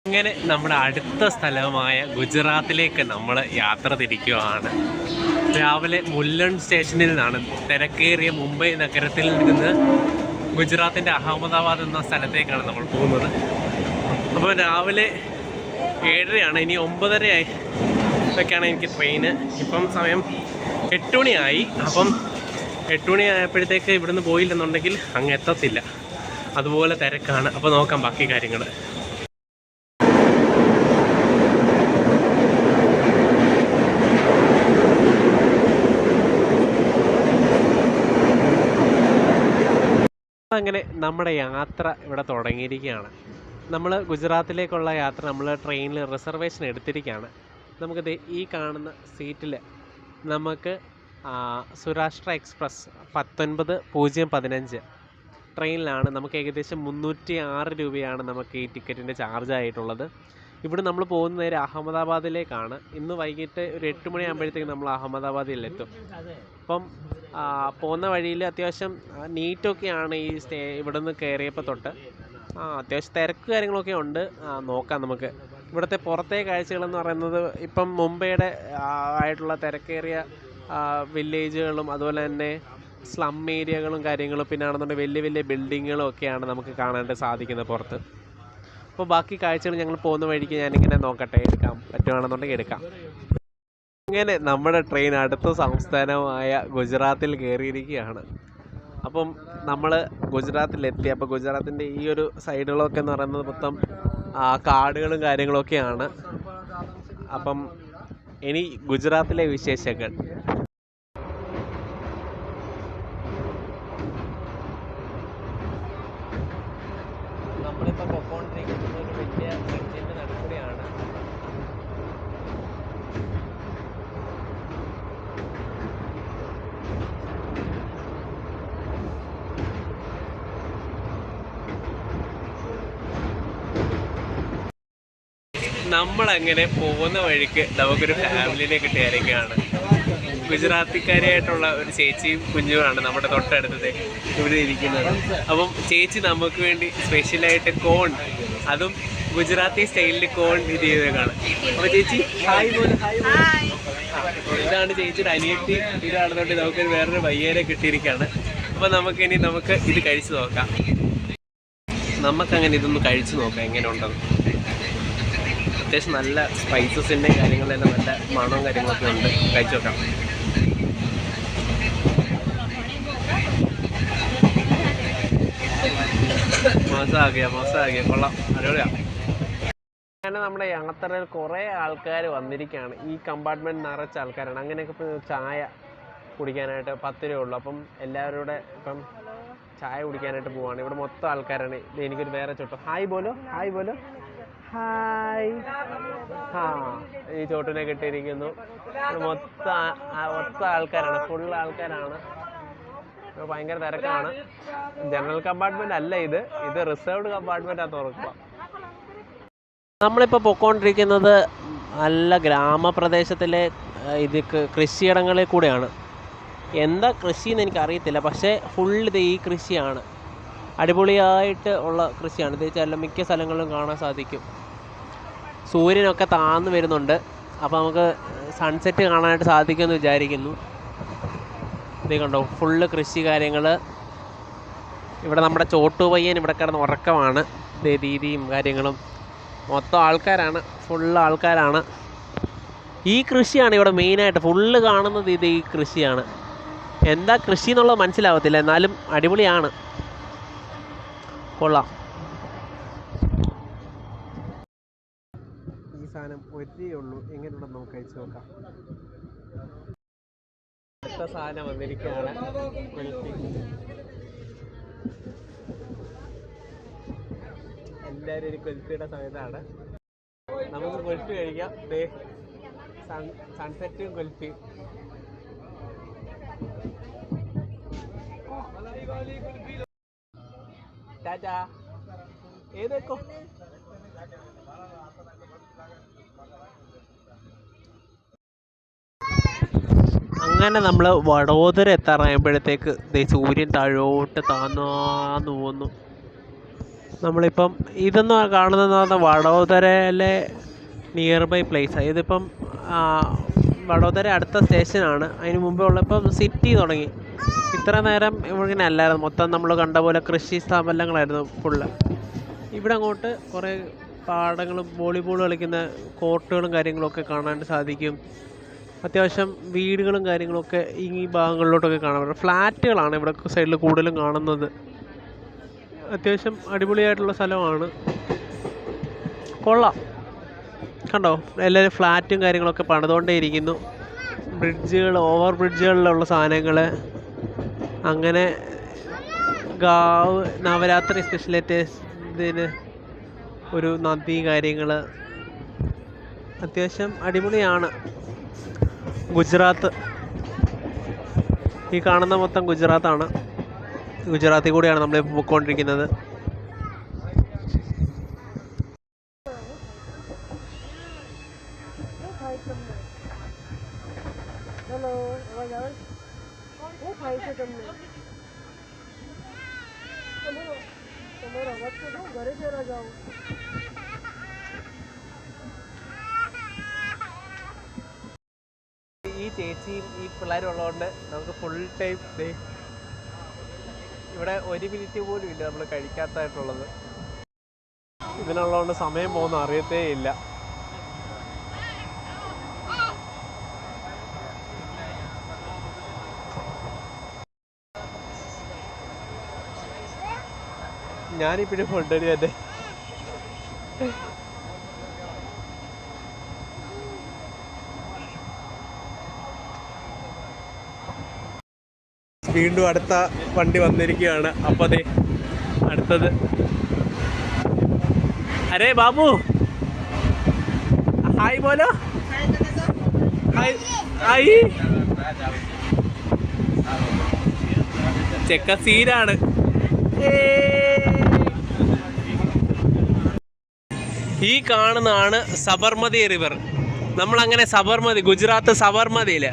അങ്ങനെ നമ്മുടെ അടുത്ത സ്ഥലമായ ഗുജറാത്തിലേക്ക് നമ്മൾ യാത്ര തിരിക്കുകയാണ്. രാവിലെ മുല്ലൺ സ്റ്റേഷനിൽ നിന്നാണ് തിരക്കേറിയ മുംബൈ നഗരത്തിൽ നിന്ന് ഗുജറാത്തിൻ്റെ അഹമ്മദാബാദ് എന്ന സ്ഥലത്തേക്കാണ് നമ്മൾ പോകുന്നത്. അപ്പോൾ രാവിലെ 7:30 ഇനി 9:30 ഒക്കെയാണ് എനിക്ക് ട്രെയിന്. ഇപ്പം സമയം 8 മണിയായി. അപ്പം 8 മണി ആയപ്പോഴത്തേക്ക് ഇവിടുന്ന് പോയില്ലെന്നുണ്ടെങ്കിൽ അങ്ങ് എത്തത്തില്ല, അതുപോലെ തിരക്കാണ്. അപ്പോൾ നോക്കാം ബാക്കി കാര്യങ്ങൾ. അങ്ങനെ നമ്മുടെ യാത്ര ഇവിടെ തുടങ്ങിയിരിക്കുകയാണ്. നമ്മൾ ഗുജറാത്തിലേക്കുള്ള യാത്ര നമ്മൾ ട്രെയിനിൽ റിസർവേഷൻ എടുത്തിരിക്കുകയാണ്. നമുക്കിത് ഈ കാണുന്ന സീറ്റിൽ നമുക്ക് സൗരാഷ്ട്ര എക്സ്പ്രസ് 19:015 ട്രെയിനിലാണ്. നമുക്ക് ഏകദേശം 306 രൂപയാണ് നമുക്ക് ഈ ടിക്കറ്റിൻ്റെ ചാർജ് ആയിട്ടുള്ളത്. ഇവിടെ നമ്മൾ പോകുന്ന നേരെ അഹമ്മദാബാദിലേക്കാണ്. ഇന്ന് വൈകിട്ട് ഒരു 8 മണിയാകുമ്പോഴത്തേക്കും നമ്മൾ അഹമ്മദാബാദിലെത്തും. അപ്പം പോകുന്ന വഴിയിൽ അത്യാവശ്യം നീറ്റൊക്കെയാണ് ഇവിടെ നിന്ന് കയറിയപ്പോൾ തൊട്ട്. അത്യാവശ്യം തിരക്ക് കാര്യങ്ങളൊക്കെ ഉണ്ട്. നോക്കാം നമുക്ക്. ഇവിടുത്തെ പുറത്തെ കാഴ്ചകളെന്ന് പറയുന്നത് ഇപ്പം മുംബൈയുടെ ആയിട്ടുള്ള തിരക്കേറിയ വില്ലേജുകളും അതുപോലെ തന്നെ സ്ലം ഏരിയകളും കാര്യങ്ങളും പിന്നെ ആണെന്നുണ്ടെങ്കിൽ വലിയ വലിയ ബിൽഡിങ്ങുകളും ഒക്കെയാണ് നമുക്ക് കാണാനായിട്ട് സാധിക്കുന്നത് പുറത്ത്. അപ്പോൾ ബാക്കി കാഴ്ചകൾ ഞങ്ങൾ പോകുന്ന വഴിക്ക് ഞാനിങ്ങനെ നോക്കട്ടെ, എടുക്കാം പറ്റുകയാണെന്നുണ്ടെങ്കിൽ എടുക്കാം. അങ്ങനെ നമ്മുടെ ട്രെയിൻ അടുത്ത സംസ്ഥാനമായ ഗുജറാത്തിൽ കയറിയിരിക്കുകയാണ്. അപ്പം നമ്മൾ ഗുജറാത്തിലെത്തി. അപ്പോൾ ഗുജറാത്തിൻ്റെ ഈ ഒരു സൈഡുകളൊക്കെ എന്ന് പറയുന്നത് മൊത്തം കാടുകളും കാര്യങ്ങളൊക്കെയാണ്. അപ്പം ഇനി ഗുജറാത്തിലെ വിശേഷങ്ങൾ. നമ്മളിപ്പോൾ പൊക്കോണ്ടിരിക്കുന്നത് ഒരു വലിയ ബ്രിഡ്ജിൻ്റെ നടുക്കൂടെയാണ്. നമ്മളങ്ങനെ പോകുന്ന വഴിക്ക് നമുക്കൊരു ഫാമിലിനെ കിട്ടിയായിരിക്കുകയാണ്. ഗുജറാത്തിക്കാരിയായിട്ടുള്ള ഒരു ചേച്ചിയും കുഞ്ഞുമാണ് നമ്മുടെ തൊട്ടടുത്തത് ഇവിടെ ഇരിക്കുന്നത്. അപ്പം ചേച്ചി നമുക്ക് വേണ്ടി സ്പെഷ്യലായിട്ട് കോൺ, അതും ഗുജറാത്തി സ്റ്റൈലിൽ കോൺ ഇത് ചെയ്തേക്കാണ്. അപ്പോൾ ചേച്ചി ഹായ് പോലെ. ഇതാണ് ചേച്ചിയുടെ അനിയത്തി. ഇതാണെന്നുകൊണ്ട് നമുക്കൊരു വേറൊരു വയ്യേരെ കിട്ടിയിരിക്കുകയാണ്. അപ്പോൾ നമുക്ക് ഇത് കഴിച്ചു നോക്കാം. നമുക്കങ്ങനെ ഇതൊന്ന് കഴിച്ചു നോക്കാം എങ്ങനെ ഉണ്ടെന്ന്. അത്യാവശ്യം നല്ല സ്പൈസസിൻ്റെ കാര്യങ്ങളെല്ലാം നല്ല മണവും കാര്യങ്ങളൊക്കെ ഉണ്ട്. കഴിച്ചു നോക്കാം. മസാകിയ കൊള്ളാം, അടിപൊളിയാണ്. അങ്ങനെ നമ്മുടെ യാത്രയിൽ കുറേ ആൾക്കാർ വന്നിരിക്കുകയാണ്. ഈ കമ്പാർട്ട്മെൻറ്റ് നിറച്ച ആൾക്കാരാണ്. അങ്ങനെയൊക്കെ ഇപ്പോൾ ചായ കുടിക്കാനായിട്ട് 10 രൂപ ഉള്ളൂ. അപ്പം എല്ലാവരും കൂടെ ഇപ്പം ചായ കുടിക്കാനായിട്ട് പോവാണ്. ഇവിടെ മൊത്തം ആൾക്കാരാണ്. എനിക്കൊരു വേറെ ചോട്ടോ ഹായ് ബോലോ ഹായ്. ഈ ചോട്ടിനെ കിട്ടിയിരിക്കുന്നു. മൊത്തം ആൾക്കാരാണ്, ഫുൾ ആൾക്കാരാണ്. ഭയങ്കര തിരക്കാണ്. ജനറൽ കമ്പാർട്ട്മെന്റ് അല്ല ഇത് റിസർവ്ഡ് കമ്പാർട്ട്മെന്റ് ആണെന്ന് ഓർക്കുക. നമ്മളിപ്പോൾ പൊക്കോണ്ടിരിക്കുന്നത് നല്ല ഗ്രാമപ്രദേശത്തിലെ കൃഷിയിടങ്ങളിൽ കൂടെയാണ്. എന്താ കൃഷിയെന്ന് എനിക്കറിയത്തില്ല, പക്ഷേ ഫുൾ ഇത് ഈ കൃഷിയാണ്. അടിപൊളിയായിട്ട് ഉള്ള കൃഷിയാണ്. ഇത് ചില മിക്ക സ്ഥലങ്ങളിലും കാണാൻ സാധിക്കും. സൂര്യനൊക്കെ താഴ്ന്നു വരുന്നുണ്ട്. അപ്പോൾ നമുക്ക് സൺസെറ്റ് കാണാനായിട്ട് സാധിക്കുമെന്ന് വിചാരിക്കുന്നു. ഇത് കണ്ടോ, ഫുള്ള് കൃഷി കാര്യങ്ങൾ. ഇവിടെ നമ്മുടെ ചോട്ടു പയ്യൻ ഇവിടെ കിടന്ന് ഉറക്കമാണ്. രീതിയും കാര്യങ്ങളും മൊത്തം ആൾക്കാരാണ്, ഫുള്ള് ആൾക്കാരാണ്. ഈ കൃഷിയാണ് ഇവിടെ മെയിനായിട്ട് ഫുള്ള് കാണുന്നത്. ഈ കൃഷിയാണ്. എന്താ കൃഷി എന്നുള്ളത് മനസ്സിലാവത്തില്ല, എന്നാലും അടിപൊളിയാണ്, കൊള്ളാം. ഈ സാധനം ഒരേ ഉള്ളൂ, എങ്ങനെയുണ്ടെന്ന് നമുക്ക് കഴിച്ചു നോക്കാം. അടുത്ത സാധനം വന്നിരിക്കുകയാണ്. എല്ലാവരും ഒരു കുൽഫിയുടെ സമയത്താണ്. നമുക്ക് കുൽഫി കഴിക്കാം. സൺസെറ്റും കുൽഫിയും. ടാറ്റാ. ഏതേക്കോ അങ്ങനെ നമ്മൾ വഡോദര എത്താറായപ്പോഴത്തേക്ക് സൂര്യൻ താഴോട്ട് താന്നു പോകുന്നു. നമ്മളിപ്പം ഇതെന്ന് കാണുന്നതെന്ന് പറഞ്ഞാൽ വഡോദരയിലെ നിയർ ബൈ പ്ലേസാണ്. ഇതിപ്പം വഡോദര അടുത്ത സ്റ്റേഷനാണ്. അതിന് മുമ്പേ ഉള്ളപ്പം സിറ്റി തുടങ്ങി. ഇത്ര നേരം ഇങ്ങനെ അല്ലായിരുന്നു, മൊത്തം നമ്മൾ കണ്ട പോലെ കൃഷി സ്ഥാപനങ്ങളായിരുന്നു ഫുള്ള്. ഇവിടെ അങ്ങോട്ട് കുറേ പാടങ്ങളും വോളിബോൾ കളിക്കുന്ന കോർട്ടുകളും കാര്യങ്ങളൊക്കെ കാണാൻ സാധിക്കും. അത്യാവശ്യം വീടുകളും കാര്യങ്ങളൊക്കെ ഈ ഭാഗങ്ങളിലോട്ടൊക്കെ കാണാൻ പറ്റും. ഫ്ലാറ്റുകളാണ് ഇവിടെ സൈഡിൽ കൂടുതലും കാണുന്നത്. അത്യാവശ്യം അടിപൊളിയായിട്ടുള്ള സ്ഥലമാണ്, കൊള്ളാം. കണ്ടോ, എല്ലാവരും ഫ്ലാറ്റും കാര്യങ്ങളൊക്കെ പണിതുകൊണ്ടേ ഇരിക്കുന്നു. ബ്രിഡ്ജുകൾ, ഓവർ ബ്രിഡ്ജുകളിലുള്ള സാധനങ്ങൾ, അങ്ങനെ ഗാവ് നവരാത്രി സ്പെഷ്യലിറ്റീസിന് ഒരു നദി കാര്യങ്ങൾ, അത്യാവശ്യം അടിപൊളിയാണ് ഗുജറാത്ത്. ഈ കാണുന്ന മൊത്തം ഗുജറാത്താണ്. ഗുജറാത്തിൽ കൂടിയാണ് നമ്മൾ പോയിക്കൊണ്ടിരിക്കുന്നത്. ഈ ചേച്ചിയും ഈ പിള്ളേരും ഉള്ളതുകൊണ്ട് നമുക്ക് ഫുൾ ടൈം ഇവിടെ 1 മിനിറ്റ് പോലും ഇല്ല നമ്മൾ കഴിക്കാത്തതായിട്ടുള്ളത്. ഇതിനുള്ളതുകൊണ്ട് സമയം പോകുന്ന അറിയത്തേ ഇല്ല. ഞാനിപ്പോഴും ഫുഡടി തന്നെ. വീണ്ടും അടുത്ത വണ്ടി വന്നിരിക്കുകയാണ്. അപ്പോൾ അതെ അടുത്തത്. അരേ ബാബു, ഹായ് ബോലോ. Hi hi. ചെക്ക സീനാണ്. ഈ കാണുന്നതാണ് സബർമതി റിവർ. നമ്മളങ്ങനെ സബർമതി, ഗുജറാത്ത് സബർമതിയിൽ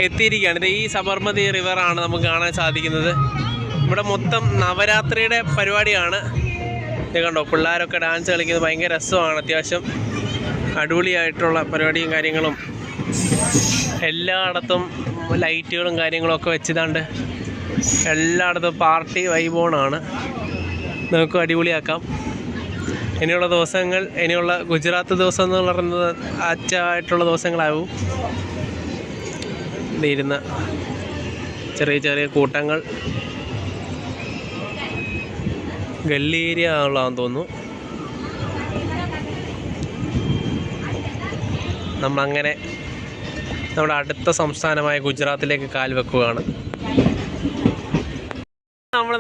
എത്തിയിരിക്കുകയാണ്. ഇത് ഈ സബർമതി റിവറാണ് നമുക്ക് കാണാൻ സാധിക്കുന്നത്. ഇവിടെ മൊത്തം നവരാത്രിയുടെ പരിപാടിയാണ്. ഇത് കണ്ടോ, പിള്ളേരൊക്കെ ഡാൻസ് കളിക്കുന്നത് ഭയങ്കര രസമാണ്. അത്യാവശ്യം അടിപൊളിയായിട്ടുള്ള പരിപാടിയും കാര്യങ്ങളും, എല്ലായിടത്തും ലൈറ്റുകളും കാര്യങ്ങളൊക്കെ വെച്ചിതാണ്ട് എല്ലായിടത്തും പാർട്ടി വൈബോണാണ്. നമുക്ക് അടിപൊളിയാക്കാം. ഇനിയുള്ള ദിവസങ്ങൾ, ഇനിയുള്ള ഗുജറാത്ത് ദിവസം എന്ന് പറയുന്നത് അച്ചായിട്ടുള്ള ദിവസങ്ങളാവും. ഇരുന്ന ചെറിയ ചെറിയ കൂട്ടങ്ങൾ, ഗല്ലി ഏരിയ ഉള്ളതാണെന്ന് തോന്നുന്നു. നമ്മളങ്ങനെ നമ്മുടെ അടുത്ത സംസ്ഥാനമായ ഗുജറാത്തിലേക്ക് കാൽ വെക്കുകയാണ്.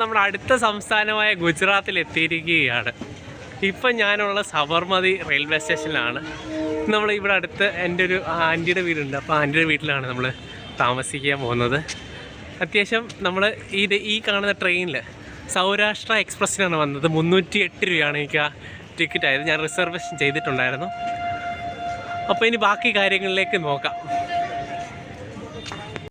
നമ്മുടെ അടുത്ത സംസ്ഥാനമായ ഗുജറാത്തിൽ എത്തിയിരിക്കുകയാണ്. ഇപ്പം ഞാനുള്ള സബർമതി റെയിൽവേ സ്റ്റേഷനിലാണ്. നമ്മൾ ഇവിടെ അടുത്ത് എൻ്റെ ഒരു ആൻറ്റിയുടെ വീടുണ്ട്. അപ്പോൾ ആൻറ്റിയുടെ വീട്ടിലാണ് നമ്മൾ താമസിക്കാൻ പോകുന്നത്. അത്യാവശ്യം നമ്മൾ ഈ കാണുന്ന ട്രെയിനിൽ സൗരാഷ്ട്ര എക്സ്പ്രസ്സിനാണ് വന്നത്. 308 രൂപയാണ് എനിക്ക് ആ ടിക്കറ്റ് ആയത്. ഞാൻ റിസർവേഷൻ ചെയ്തിട്ടുണ്ടായിരുന്നു. അപ്പോൾ ഇനി ബാക്കി കാര്യങ്ങളിലേക്ക് നോക്കാം.